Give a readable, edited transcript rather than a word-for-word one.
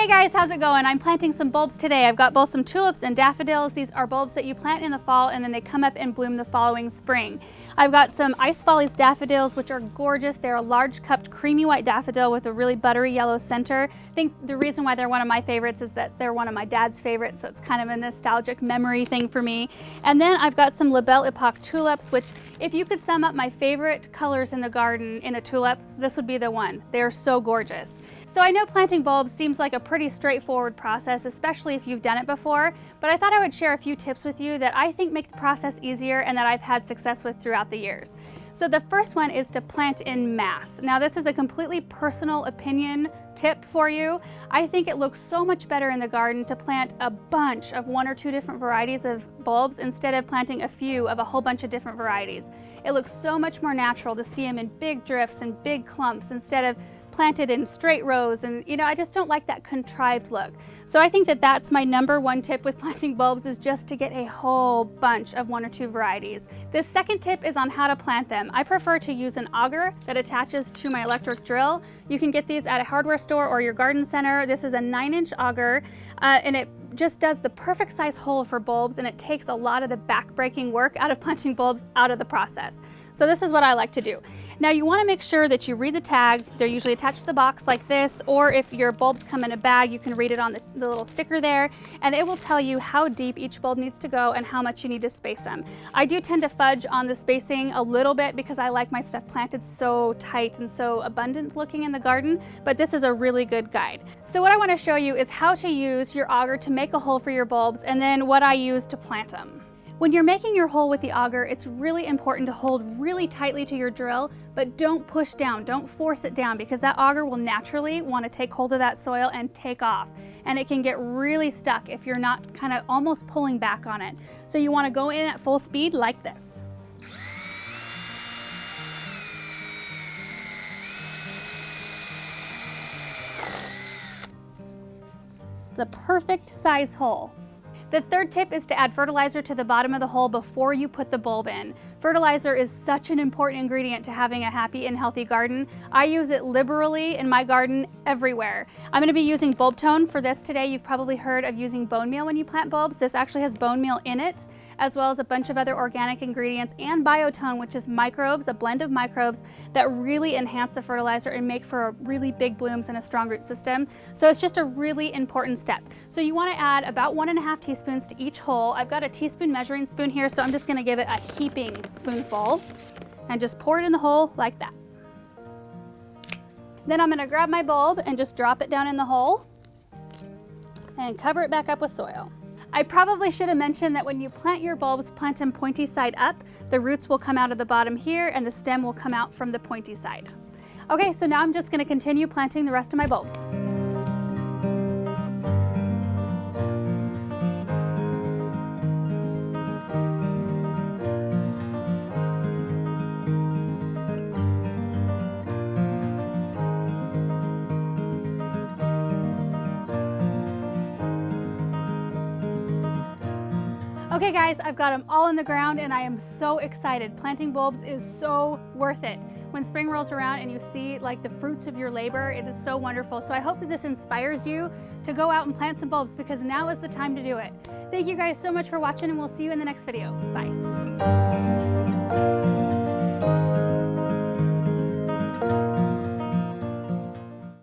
Hey guys, how's it going? I'm planting some bulbs today. I've got both some tulips and daffodils. These are bulbs that you plant in the fall and then they come up and bloom the following spring. I've got some Ice Follies daffodils, which are gorgeous. They're a large cupped creamy white daffodil with a really buttery yellow center. I think the reason why they're one of my favorites is that they're one of my dad's favorites, so it's kind of a nostalgic memory thing for me. And then I've got some La Belle Epoque tulips, which if you could sum up my favorite colors in the garden in a tulip, this would be the one. They are so gorgeous. So I know planting bulbs seems like a pretty straightforward process, especially if you've done it before, but I thought I would share a few tips with you that I think make the process easier and that I've had success with throughout the years. So the first one is to plant in mass. Now this is a completely personal opinion tip for you. I think it looks so much better in the garden to plant a bunch of one or two different varieties of bulbs instead of planting a few of a whole bunch of different varieties. It looks so much more natural to see them in big drifts and big clumps instead of planted in straight rows, and I just don't like that contrived look. So I think that that's my number one tip with planting bulbs, is just to get a whole bunch of one or two varieties. The second tip is on how to plant them. I prefer to use an auger that attaches to my electric drill. You can get these at a hardware store or your garden center. This is a 9-inch auger and it just does the perfect size hole for bulbs, and it takes a lot of the back-breaking work out of planting bulbs out of the process. So this is what I like to do. Now you want to make sure that you read the tag. They're usually attached to the box like this, or if your bulbs come in a bag, you can read it on the little sticker there, and it will tell you how deep each bulb needs to go and how much you need to space them. I do tend to fudge on the spacing a little bit because I like my stuff planted so tight and so abundant looking in the garden, but this is a really good guide. So what I want to show you is how to use your auger to make a hole for your bulbs, and then what I use to plant them. When you're making your hole with the auger, it's really important to hold really tightly to your drill, but don't push down, don't force it down, because that auger will naturally want to take hold of that soil and take off. And it can get really stuck if you're not kind of almost pulling back on it. So you want to go in at full speed like this. It's a perfect size hole. The third tip is to add fertilizer to the bottom of the hole before you put the bulb in. Fertilizer is such an important ingredient to having a happy and healthy garden. I use it liberally in my garden everywhere. I'm going to be using bulb tone for this today. You've probably heard of using bone meal when you plant bulbs. This actually has bone meal in it, as well as a bunch of other organic ingredients, and biotone, which is microbes, a blend of microbes that really enhance the fertilizer and make for really big blooms and a strong root system. So it's just a really important step. So you want to add about 1.5 teaspoons to each hole. I've got a teaspoon measuring spoon here, so I'm just going to give it a heaping spoonful and just pour it in the hole like that. Then I'm going to grab my bulb and just drop it down in the hole and cover it back up with soil. I probably should have mentioned that when you plant your bulbs, plant them pointy side up. The roots will come out of the bottom here and the stem will come out from the pointy side. Okay, so now I'm just going to continue planting the rest of my bulbs. Okay guys, I've got them all in the ground and I am so excited. Planting bulbs is so worth it. When spring rolls around and you see like the fruits of your labor, it is so wonderful. So I hope that this inspires you to go out and plant some bulbs, because now is the time to do it. Thank you guys so much for watching, and we'll see you in the next video. Bye.